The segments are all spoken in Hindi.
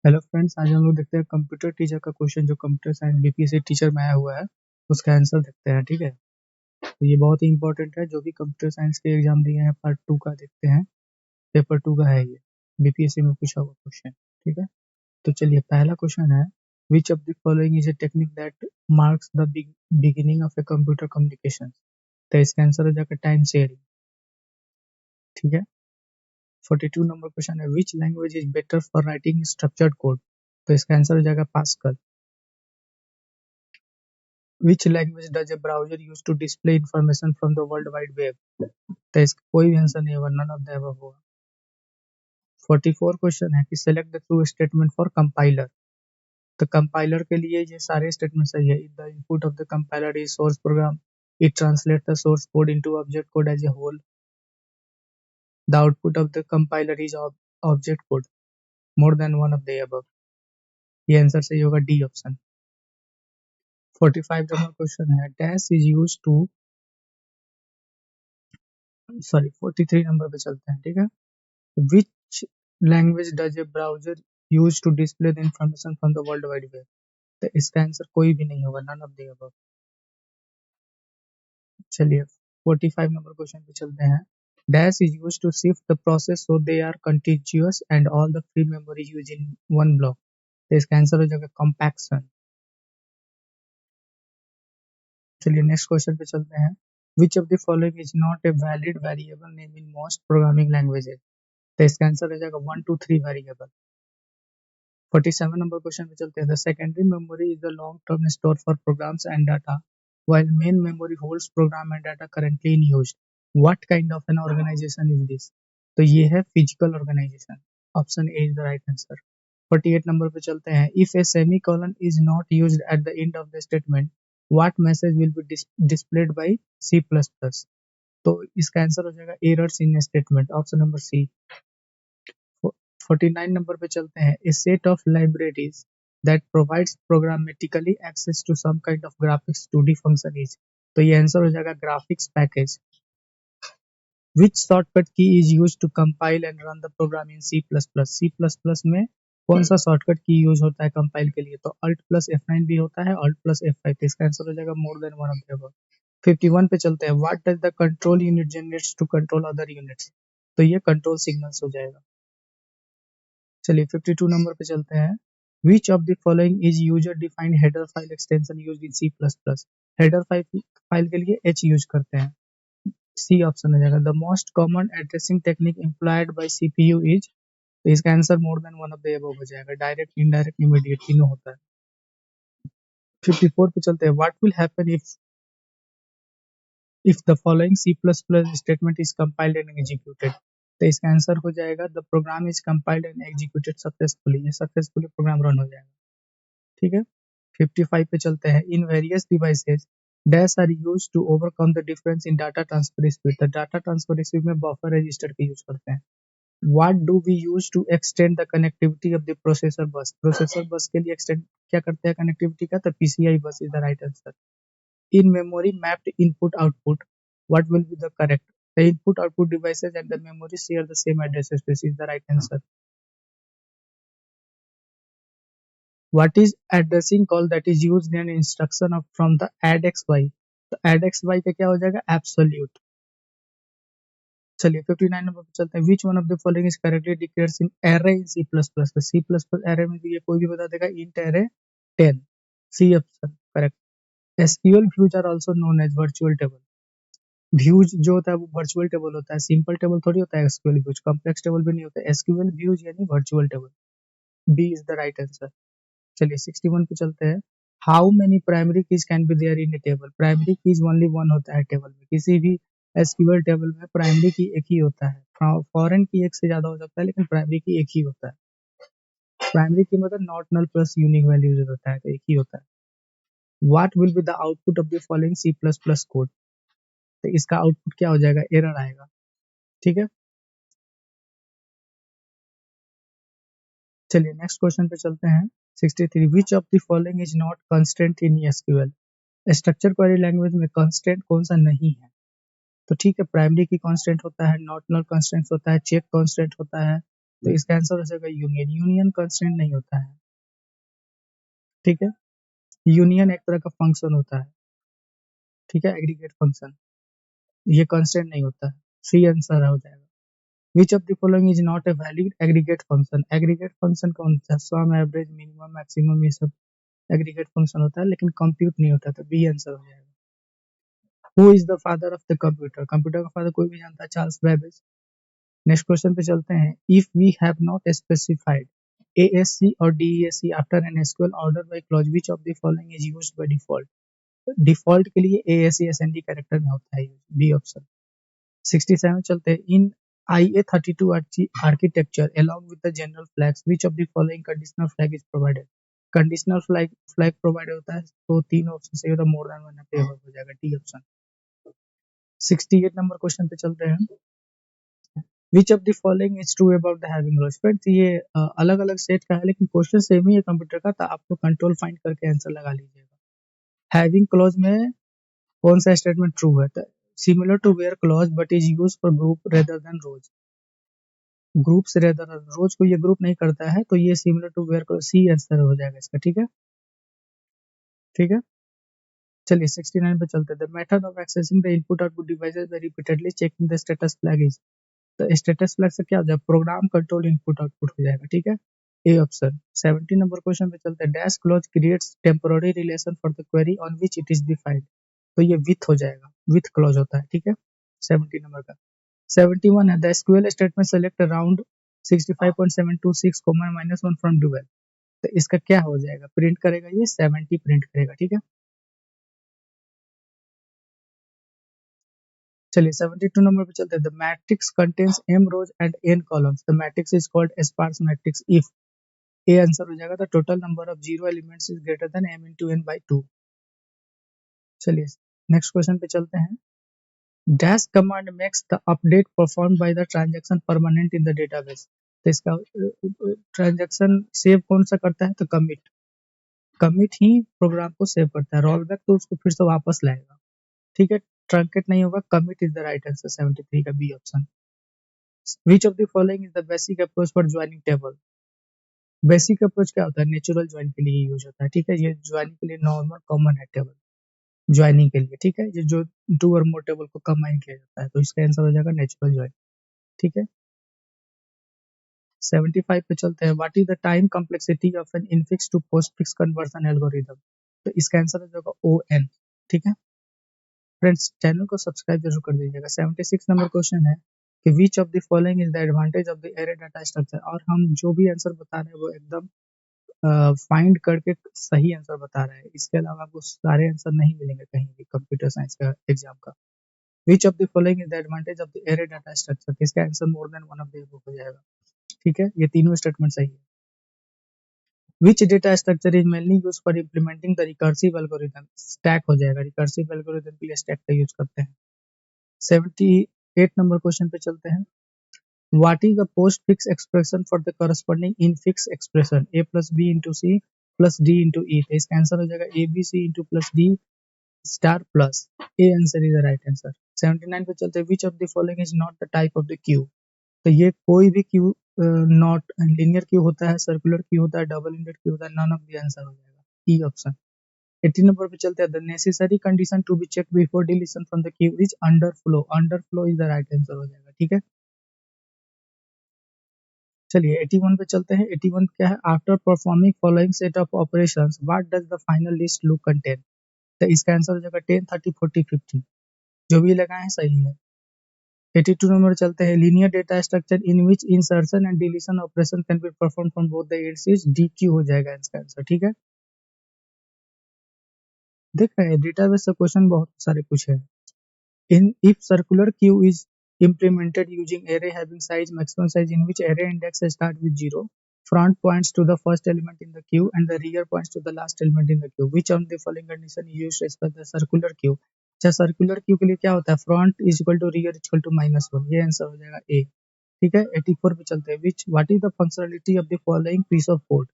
हेलो फ्रेंड्स, आज हम लोग देखते हैं कंप्यूटर टीचर का क्वेश्चन जो कंप्यूटर साइंस बीपीएससी टीचर में आया हुआ है। उसका आंसर देखते हैं। ठीक है, तो ये बहुत ही इंपॉर्टेंट है। जो भी कंप्यूटर साइंस के एग्जाम दिए हैं पार्ट 2 का देखते हैं। पेपर 2 का है ये, बीपीएससी में पूछा हुआ क्वेश्चन। ठीक है, तो चलिए पहला क्वेश्चन है, विच of the following is a technique that marks the beginning of a computer communication. तो इसका आंसर हो जाएगा टाइम शेयरिंग। ठीक है, 42 नंबर क्वेश्चन है, which language is better for writing structured code. तो इसका आंसर हो जाएगा pascal. Which language does a browser use to display information from the World Wide Web? तो इसका कोई भी आंसर नहीं होगा, none of the above होगा। 44 क्वेश्चन है कि select the true statement for compiler। तो कंपाइलर के लिए ये सारे स्टेटमेंट सही है। The input of the compiler is source program. It translates the source code into object code as a whole. The output of the compiler is object code. More than one of the above. ये आंसर सही होगा, डी ऑप्शन। 45 नंबर क्वेश्चन है, dash is used to 43 number पे चलते हैं। ठीक है, which language does a browser use to display the information from the world wide web? तो इसका आंसर कोई भी नहीं होगा, none of the above। चलिए 45 नंबर क्वेश्चन पे चलते हैं, dash is used to shift the process so they are contiguous and all the free memory used in one block। तो इसका आंसर हो जाएगा compaction। चलिए नेक्स्ट क्वेश्चन पे चलते हैं, which of the following is not a valid variable name in most programming languages। तो इसका आंसर हो जाएगा 1 2 3 वेरिएबल। 47 नंबर क्वेश्चन पे चलते हैं, the secondary memory is the long term store for programs and data while main memory holds program and data currently in use। what kind of an organization is this? तो ये है physical organisation. Option A is the right answer. 48 number पे चलते हैं, if a semicolon is not used at the end of the statement what message will be displayed by C plus plus. तो इसका आंसर हो जाएगा errors in statement, option number C. 49 number पे चलते हैं, a set of libraries that provides programmatically access to some kind of graphics 2D function is। तो ये आंसर हो जाएगा graphics package. which shortcut key is used to compile and run the program in C++? C++ में कौन सा शॉर्टकट की यूज होता है कंपाइल के लिए? तो Alt plus F9 भी होता है, Alt plus F5। इसका आंसर हो जाएगा more than one of the above. 51 पे चलते हैं, what does the control unit generates to control other units. तो ये कंट्रोल सिग्नल्स हो जाएगा। चलिए 52 नंबर पे चलते हैं, which of the following is user defined header file extension used in C plus plus. Header file के लिए एच यूज करते हैं, सी ऑप्शन हो जाएगा। The most common addressing technique employed by CPU is. तो इसका answer more than one of the above हो जाएगा, डायरेक्ट इनडायरेक्ट इमीडिएट तीनों होता है। 54 पे चलते हैं, what will happen if the following C plus plus statement is compiled and executed. तो इसका आंसर हो जाएगा, the program is compiled and executed successfully. ये सक्सेसफुली प्रोग्राम रन हो जाएगा। ठीक है, 55 पे चलते हैं, in various devices dash are used to overcome the difference in data transfer speed. तो डाटा ट्रांसफर स्पीड में बफर रजिस्टर का यूज करते हैं। What do we use to extend the connectivity of the processor bus. Processor bus के लिए एक्सटेंड क्या करते हैं कनेक्टिविटी का? तो पीसीआई बस is the right answer. In memory mapped input output what will be the correct? The input output devices and the memory share the same address space is the right answer. What is addressing call that is used in instruction of from the addxy? तो addxy का क्या हो जाएगा? Absolute। चलिए 59 नंबर पे चलते हैं, which one of the following is correctly declared in array in C++? तो C++ array में ये कोई भी बता देगा, int array 10, C option correct. SQL views are also known as virtual table। views जो होता है वो virtual table होता है, simple table थोड़ी होता है SQL views, complex table भी नहीं होता है। SQL views यानी virtual table, B is the right answer। चलिए 61 पे चलते हैं, how many primary keys can be there in a table. Primary keys only one होता है टेबल में, किसी भी एसक्यूएल टेबल में प्राइमरी की एक ही होता है। फॉरेन की एक से ज्यादा हो सकता है, लेकिन प्राइमरी की एक ही होता है। प्राइमरी की मतलब not null plus unique values होता है, तो एक ही होता है। What will be the output of the following C plus plus code. तो इसका आउटपुट क्या हो जाएगा? एरर आएगा। ठीक है, चलिए नेक्स्ट क्वेश्चन पे चलते हैं, 63 which of the following is not constant in SQL. Structure query language में कंस्टेंट कौन सा नहीं है? तो ठीक है, प्राइमरी की कांस्टेंट होता है, नॉट नल कांस्टेंट होता है, चेक कांस्टेंट होता है, तो इसका आंसर हो जाएगा यूनियन। यूनियन कंस्ट्रेंट नहीं होता है, ठीक है। यूनियन एक तरह का फंक्शन होता है, ठीक है, एग्रीगेट फंक्शन, ये कंस्ट्रेंट नहीं होता है। सी आंसर हो जाएगा। विच of the following is not a valid aggregate function. Aggregate function कौन सा? सम, एवरेज, मिनिमम, मैक्सिमम, ये सब एग्रीगेट फंक्शन होता है, लेकिन कंप्यूट नहीं होता, तो बी आंसर हो जाएगा। Who is the father of the computer? Computer का फादर कोई भी जानता है, चार्ल्स बेबेज। नेक्स्ट क्वेश्चन पे चलते हैं। If we have not specified ASC और DESC after an SQL order by clause, which of the following is used by default? Default के लिए ASC SND कैरेक्टर में होता है, बी ऑप्शन। 67 चलते हैं। इन IA32 architecture along with the general flags, which of the following conditional flag is provided? Conditional flag provide होता है, तो तीन ऑप्शन से मोर देन वन पे हो जाएगा, डी ऑप्शन। 68 नंबर क्वेश्चन पे चलते हैं। Which of the following is true about the having clause? Friends ये अलग अलग सेट का है, लेकिन क्वेश्चन सेम ही है कंप्यूटर का, तो आप लोग कंट्रोल फाइंड करके आंसर लगा लीजिएगा। हैविंग क्लॉज में कौन सा स्टेटमेंट ट्रू है? Similar to where clause but is use for group rather than rows. Group से रेदर, रोज को ये ग्रुप नहीं करता है, तो ये similar to where clause, C answer हो जाएगा इसका, ठीक है, ठीक है। चलिए 69 पे चलते हैं। The method of accessing the input output devices by repeatedly checking the status flag is. तो स्टेटस फ्लैग से क्या हो जाएगा? प्रोग्राम कंट्रोल इनपुट आउटपुट हो जाएगा, ठीक है, ए ऑप्शन। 70 नंबर क्वेश्चन पे चलते हैं। Dash clause creates temporary relation for the query on which it is defined. तो ये विथ हो जाएगा, विथ क्लॉज होता है, ठीक है, 70 नंबर का। 71 है। The SQL statement select around 65.726 -1 from dual. तो इसका क्या हो जाएगा? प्रिंट करेगा, ये 70 प्रिंट करेगा, ठीक है। चलिए 72 नंबर पे चलते हैं। The matrix contains m rows and n columns. The matrix is called sparse matrix if. A answer हो जाएगा। The total number of zero elements is greater than m into n by 2। चलिए नेक्स्ट क्वेश्चन पे चलते हैं। Dash command makes the update perform by the transaction permanent in the database. तो इसका ट्रांजैक्शन सेव कौन सा करता है? तो कमिट। कमिट ही प्रोग्राम को सेव करता है, रोल बैक तो उसको फिर से वापस लाएगा, ठीक है। ट्रंकेट नहीं होगा। Commit is the right answer, 73 का B option. Which of the following is the basic approach for joining table? Basic approach क्या होता है? नेचुरल ज्वाइन के लिए यूज होता है, ठीक है। ये ज्वाइनिंग के लिए नॉर्मल कॉमन है टेबल, ज्वाइनिंग के लिए, ठीक है। ये जो टू और मोर टेबल को कंबाइन किया जाता है, तो इसका आंसर हो जाएगा नेचुरल ज्वाइन, ठीक है। 75 पे चलते हैं। What is the time complexity of an infix to postfix conversion algorithm? तो इसका आंसर हो जाएगा ON, ठीक है। फ्रेंड्स चैनल को सब्सक्राइब जरूर कर दीजिएगा। 76 नंबर क्वेश्चन है कि विच of the following is the advantage of the array data structure? और हम जो भी आंसर बता रहे हैं वो एकदम फाइंड करके सही आंसर बता रहे हैं, इसके अलावा आपको सारे आंसर नहीं मिलेंगे कहीं भी कंप्यूटर साइंस का एग्जाम का। Which of the following is the advantage of the array data structure? इसका answer more than one of the हो जाएगा, ठीक है। ये तीनों स्टेटमेंट सही है। Which data structure is mainly use for implementing the recursive algorithm? Stack हो जाएगा, रिकर्सिव एल्गोरिथम के लिए स्टैक का यूज करते हैं। 78 नंबर क्वेश्चन पे चलते हैं। What is the postfix expression for the corresponding infix expression? A plus B into C plus D into E। तो इसका आंसर हो जाएगा ABC into plus D star plus A answer is the right answer। 79 पे चलते हैं। Which of the following is not the type of the queue? तो ये कोई भी क्यू नॉट लिनियर क्यू होता है, सर्कुलर क्यू होता है, डबल इंडेड क्यू होता है, नन ऑफ द आंसर हो जाएगा, ई ऑप्शन। 80 नंबर पे चलते हैं। The necessary condition to be check before deletion from the queue is underflow. Underflow is the right answer हो जाएगा, ठीक है। चलिए 81 पे चलते हैं। 81 क्या है? After performing following set of operations what does the final list look contain? तो इसका आंसर हो जाएगा 10, 30, 40, 50। जो भी लगाए हैं सही है। 82 नंबर चलते हैं। Linear data structure in which insertion and deletion operation can be perform from both the ends is DQ हो जाएगा इसका आंसर, ठीक है। देख रहे हैं डेटाबेस से क्वेश्चन बहुत सारे पूछे हैं। In if circular queue is implemented using array having size maximum size in which array index start with 0, front points to the first element in the queue and the rear points to the last element in the queue, which of the following condition is used as per the circular queue? अच्छा सर्कुलर क्यू के लिए क्या होता है? Front is equal to rear equal to -1, ये आंसर हो जाएगा ए, ठीक है। 84 पे चलते हैं। Which what is the functionality of the following piece of code?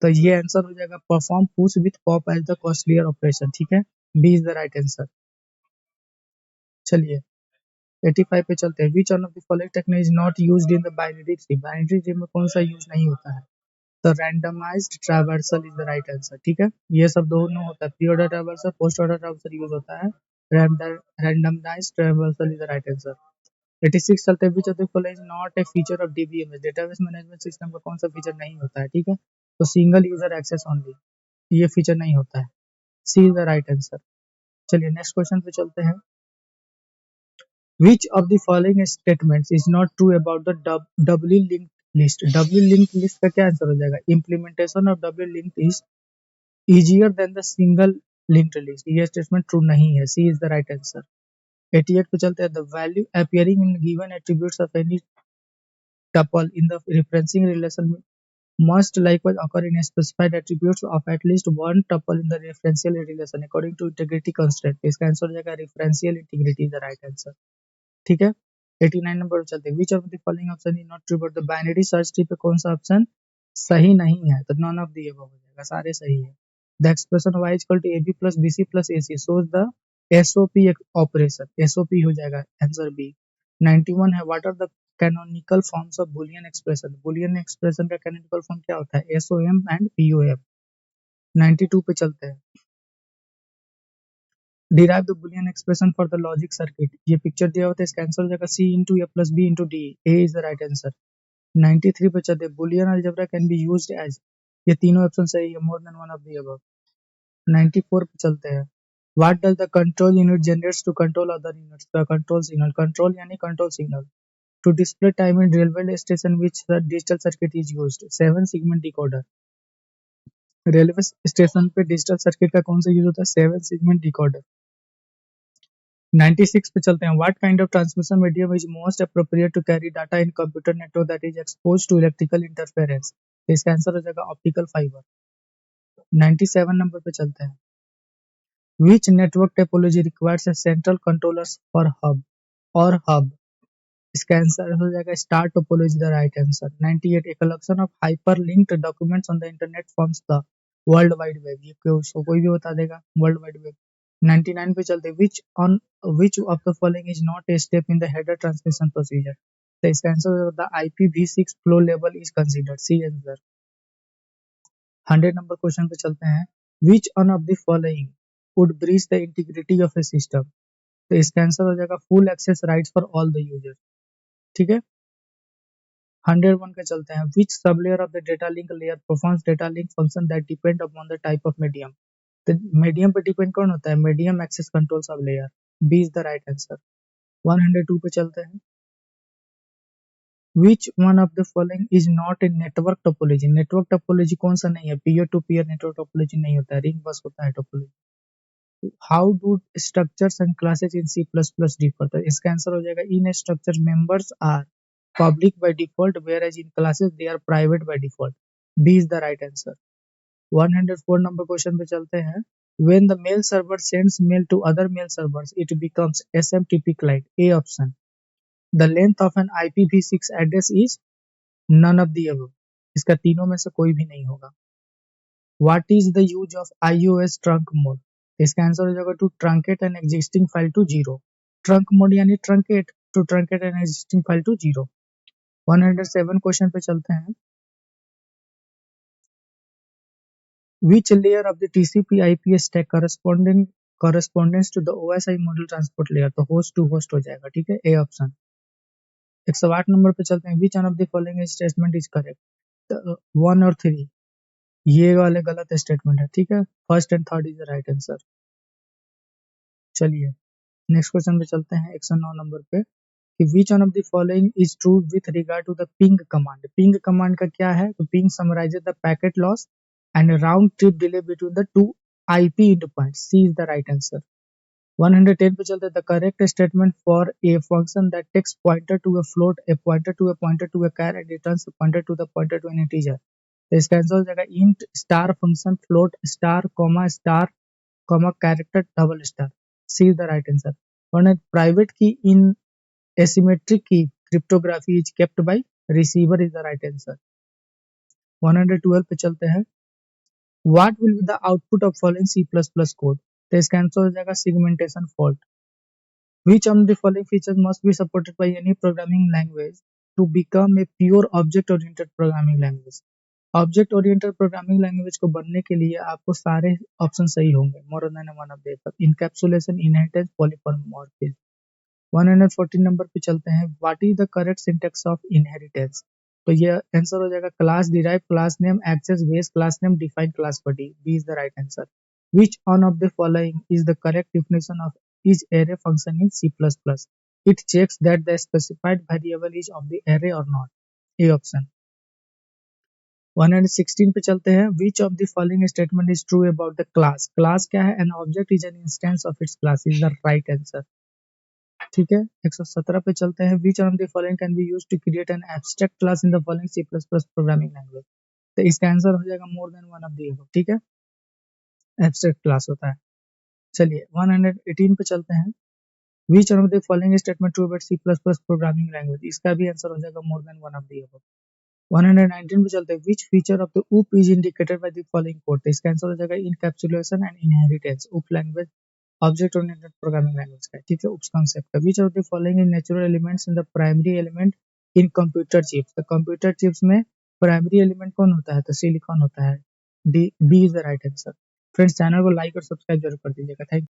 तो ये आंसर हो जाएगा perform push with pop as the costlier operation, ठीक है। B is the right answer. चलिए 85 पे चलते हैं, which one of the following technique is not used in the binary tree, binary tree में कौन सा यूज नहीं होता है, तो randomised traversal is the right answer. ठीक है, ये सब दोनों होता है, pre order traversal, post order traversal use होता है, randomised traversal is the right answer. 86 चलते हैं, which of the following is not a feature of DBMS, database management system का कौन सा फीचर नहीं होता है, ठीक है, तो सिंगल यूजर एक्सेस ओनली, ये फीचर नहीं होता है, सी इज द राइट आंसर। चलिए नेक्स्ट क्वेश्चन पे चलते हैं, which of the following statements is not true about the doubly linked list, doubly linked list का क्या आंसर हो जाएगा, implementation of doubly linked is easier than the single linked list, ये स्टेटमेंट ट्रू नहीं है, सी इज द राइट आंसर। 88 पे चलते हैं, the value appearing in given attributes of any tuple in the referencing relation must likewise occur in specified attributes of at least one tuple in the referential relation according to integrity constraint, इसका आंसर हो जाएगा referential integrity is the right answer। ठीक है, 89 नंबर पे चलते हैं, which of the following option is not true, but the binary search tree पे कौन सा ऑप्शन सही नहीं है, तो नॉन ऑफ द अबव हो जाएगा, सारे सही है। The expression y equal to ab plus bc plus ac shows the SOP operation, SOP हो जाएगा आंसर बी। 91 है, what are the canonical forms of Boolean expression, Boolean expression का कैनोनिकल फॉर्म क्या होता है, SOM एंड POM। 92 पे चलते हैं, derive the Boolean expression for the logic circuit, ये पिक्चर दिया होता है, इसका आंसर हो जाएगा C into A plus B into D, A is the right answer. 93 पे चलते हैं, Boolean algebra can be used as, ये तीनों ऑप्शन सही है, more than one of the above. 94 पे चलते हैं, what does the control unit generates to control other units, the control signal, control यानी control signal, to display time in railway station which the digital circuit is used, 7 segment decoder, railway station पे डिजिटल सर्किट का कौन सा यूज होता है, 7 सेगमेंट डिकोडर। 96 पे चलते हैं, what kind of transmission medium is most appropriate to carry data in computer network that is exposed to electrical interference, तो इसका आंसर हो जाएगा ऑप्टिकल फाइबर। 97 नंबर पे चलते हैं, which network topology requires a central controllers for hub और हब, इसका आंसर हो जाएगा star topology the right answer. 98 a collection of hyperlinked documents on the internet forms the world wide web, ये कोई भी बता देगा, वर्ल्ड वाइड वेब। 99 पे चलते हैं, which of the following is not a step in the header transmission procedure, तो इसका आंसर होगा the IPv6 flow level is considered, C answer. 100 number question पे चलते हैं, which one of the following would breach the integrity of a system, तो इसका आंसर हो जाएगा full access rights for all the users। ठीक है, 101 पे चलते हैं, which sublayer of the data link layer performs data link function that depend upon the type of medium, तो मीडियम पे डिपेंड कौन होता है, medium access control sub layer, B is the right answer. 102 पे चलते हैं, which one of the following is not a network topology, network topology कौन सा नहीं है, peer to peer network topology नहीं होता है, रिंग बस होता है topology. How do structures and classes in C plus plus differ, तो इसका आंसर हो जाएगा in structure members are public by default whereas in classes they are private by default, B is the right answer. 104 number question पे चलते हैं, when the mail server sends mail to other mail servers it becomes SMTP client, A option, the length of an IPv6 address is none of the above, इसका तीनों में से कोई भी नहीं होगा। what is the use of iOS trunk mode, इसका आंसर हो जाएगा to truncate an existing file to zero, trunk mode यानी truncate an existing file to zero। 107 question पे चलते हैं, which layer of the TCP IP stack corresponds to the OSI model transport layer, तो host to host हो जाएगा, ठीक है, ए ऑप्शन। 108 नंबर पे चलते हैं, which one of the following statement is correct, 1 और 3 ये वाले गलत स्टेटमेंट है, ठीक है, first and third is the right answer. चलिए नेक्स्ट क्वेश्चन पे चलते हैं, 109 नंबर पे, कि which one of the following is true with regard to the ping command, ping command का क्या है, तो ping summarizes the packet loss and round trip delay between the two IP endpoints, C is the right answer। 110 पे चलते हैं, the correct statement for a function that takes pointer to a float, a pointer to a pointer to a char and returns a pointer to the pointer to an integer, तो इसका आंसर हो जाएगा int star function float star comma character double star, C is the right answer। और प्राइवेट की इन asymmetric key cryptography is kept by receiver is the right answer। 112 पे चलते हैं, what will be the output of following C++ code, तो इसका आंसर हो जाएगा segmentation fault. Which of the following features must be supported by any programming language to become a pure object-oriented programming language? Object oriented programming language को बनने के लिए आपको सारे ऑप्शन सही होंगे, more than one of the encapsulation, inheritance, polymorphism. 114 number पे चलते हैं। What is the correct syntax of inheritance? तो ये आंसर हो जाएगा class derive class name access base class name define class body. B is the right answer. Which one of the following is the correct definition of is array function in C++? It checks that the specified variable is of the array or not. A option। 116 पे चलते हैं। Which of the following statement is true about the class? Class क्या है? An object is an instance of its class is the right answer। ठीक है। 117 पे चलते हैं। Which one of the following can be used to create an abstract class in the following C++ programming language? तो इसका आंसर हो जाएगा more than one of the above। ठीक है, एब्स्ट्रैक्ट क्लास होता है। चलिए 118 पे चलते हैं। Which one of the following statement true about C++ programming language? इसका भी आंसर हो जाएगा more than one of the above। 119 पे चलते हैं। Which feature of the OOP is indicated by the following code? तो इसका आंसर हो जाएगा encapsulation and inheritance। OOP language object oriented programming language का, ठीक है, OOP कॉन्सेप्ट का। Which of the following is natural elements in the primary element in computer chips? तो कंप्यूटर चिप्स में प्राइमरी एलिमेंट कौन होता है? तो सिलिकॉन होता है। D B is the right answer. Friends, channel को लाइक और सब्सक्राइब जरूर कर दीजिएगा। थैंक